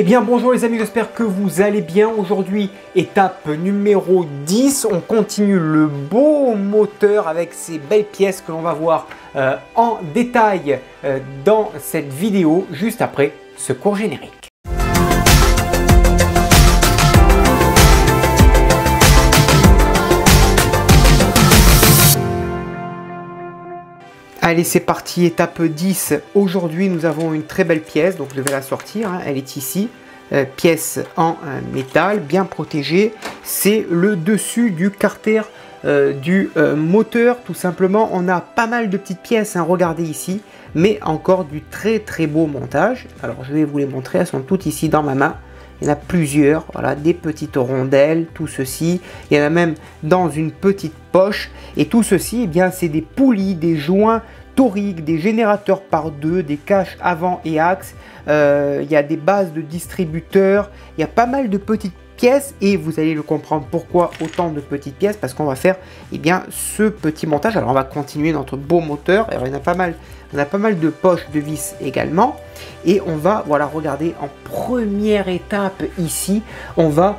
Eh bien bonjour les amis, j'espère que vous allez bien. Aujourd'hui, étape numéro 10, on continue le beau moteur avec ces belles pièces que l'on va voir en détail dans cette vidéo, juste après ce court générique. Allez, c'est parti, étape 10. Aujourd'hui, nous avons une très belle pièce, donc je vais la sortir, hein. Elle est ici, pièce en métal, bien protégée. C'est le dessus du carter du moteur, tout simplement. On a pas mal de petites pièces, hein, regardez ici, mais encore du très beau montage. Alors, je vais vous les montrer, elles sont toutes ici dans ma main. Il y en a plusieurs, voilà, des petites rondelles, tout ceci. Il y en a même dans une petite poche. Et tout ceci, eh bien, c'est des poulies, des joints toriques, des générateurs par deux, des caches avant et axe. Il y a des bases de distributeurs. Il y a pas mal de petites pièces et vous allez le comprendre pourquoi autant de petites pièces, parce qu'on va faire bien ce petit montage. Alors on va continuer notre beau moteur. Alors il y en a pas mal, de poches de vis également, et on va regarder en première étape ici. On va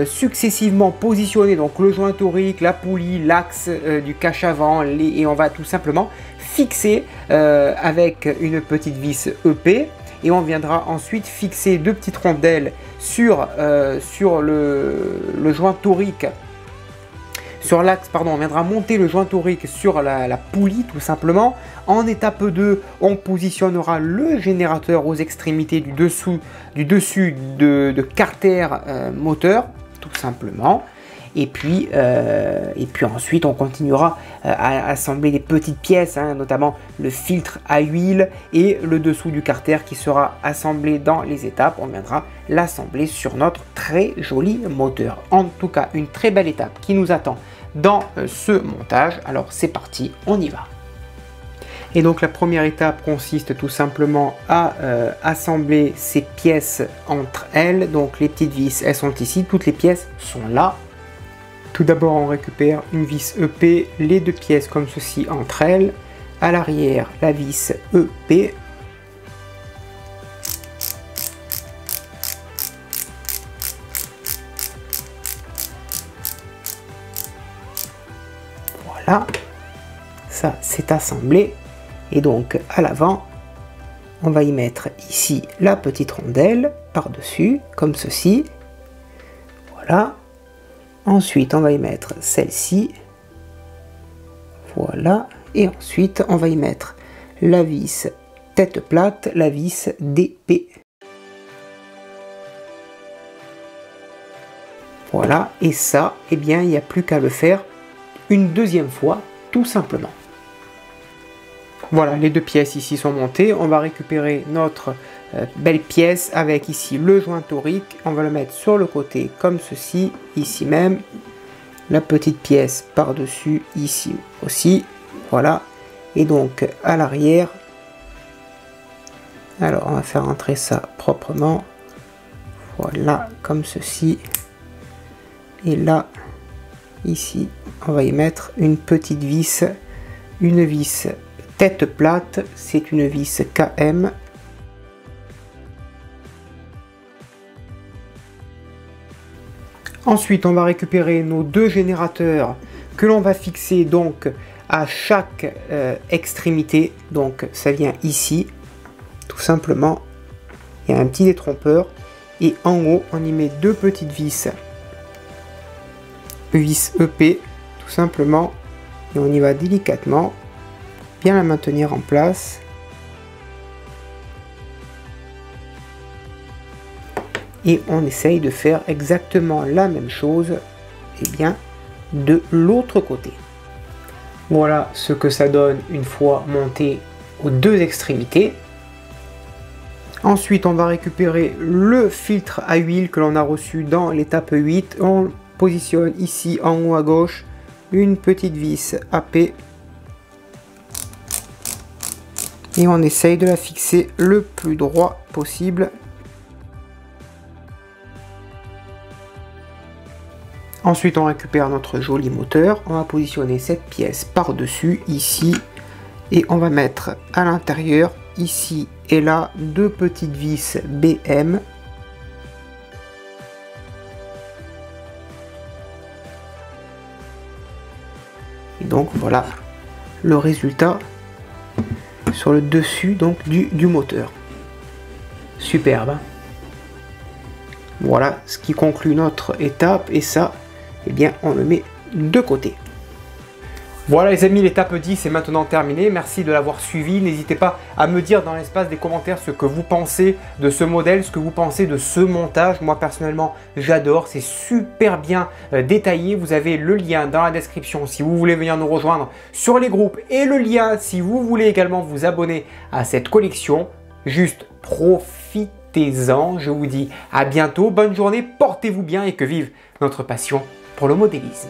successivement positionner donc le joint torique, la poulie, l'axe du cache avant, et on va tout simplement fixer avec une petite vis EP. Et on viendra ensuite fixer deux petites rondelles sur le joint torique, sur l'axe, pardon, on viendra monter le joint torique sur la poulie tout simplement. En étape 2, on positionnera le générateur aux extrémités du dessus de carter moteur, tout simplement. Et puis ensuite on continuera à assembler des petites pièces, hein, notamment le filtre à huile et le dessous du carter qui sera assemblé dans les étapes. On viendra l'assembler sur notre très joli moteur. En tout cas, une très belle étape qui nous attend dans ce montage. Alors c'est parti, on y va. Et donc la première étape consiste tout simplement à assembler ces pièces entre elles. Donc les petites vis, elles sont ici, toutes les pièces sont là. Tout d'abord, on récupère une vis EP, les deux pièces comme ceci entre elles. À l'arrière, la vis EP. Voilà, ça c'est assemblé. Et donc à l'avant, on va y mettre ici la petite rondelle par-dessus, comme ceci. Voilà. Ensuite, on va y mettre celle-ci, voilà, et ensuite on va y mettre la vis tête plate, la vis DP. Voilà, et ça, eh bien, il n'y a plus qu'à le faire une deuxième fois, tout simplement. Voilà, les deux pièces ici sont montées. On va récupérer notre belle pièce avec ici le joint torique. On va le mettre sur le côté comme ceci, ici même. La petite pièce par-dessus, ici aussi. Voilà. Et donc à l'arrière, alors on va faire entrer ça proprement. Voilà, comme ceci. Et là, ici, on va y mettre une petite vis, une vis tête plate, c'est une vis KM. Ensuite, on va récupérer nos deux générateurs que l'on va fixer donc à chaque extrémité. Donc ça vient ici, tout simplement. Il y a un petit détrompeur et en haut, on y met deux petites vis EP, tout simplement. Et on y va délicatement. Bien la maintenir en place. Et on essaye de faire exactement la même chose, et bien, de l'autre côté. Voilà ce que ça donne une fois monté aux deux extrémités. Ensuite, on va récupérer le filtre à huile que l'on a reçu dans l'étape 8. On positionne ici en haut à gauche une petite vis AP. Et on essaye de la fixer le plus droit possible. Ensuite, on récupère notre joli moteur. On va positionner cette pièce par-dessus, ici. Et on va mettre à l'intérieur, ici et là, deux petites vis BM. Donc voilà le résultat sur le dessus donc du moteur. Superbe. Voilà ce qui conclut notre étape, et ça, eh bien, on le met de côté. Voilà les amis, l'étape 10 est maintenant terminée. Merci de l'avoir suivi. N'hésitez pas à me dire dans l'espace des commentaires ce que vous pensez de ce modèle, ce que vous pensez de ce montage. Moi personnellement, j'adore. C'est super bien détaillé. Vous avez le lien dans la description si vous voulez venir nous rejoindre sur les groupes, et le lien si vous voulez également vous abonner à cette collection. Juste profitez-en. Je vous dis à bientôt. Bonne journée, portez-vous bien et que vive notre passion pour le modélisme.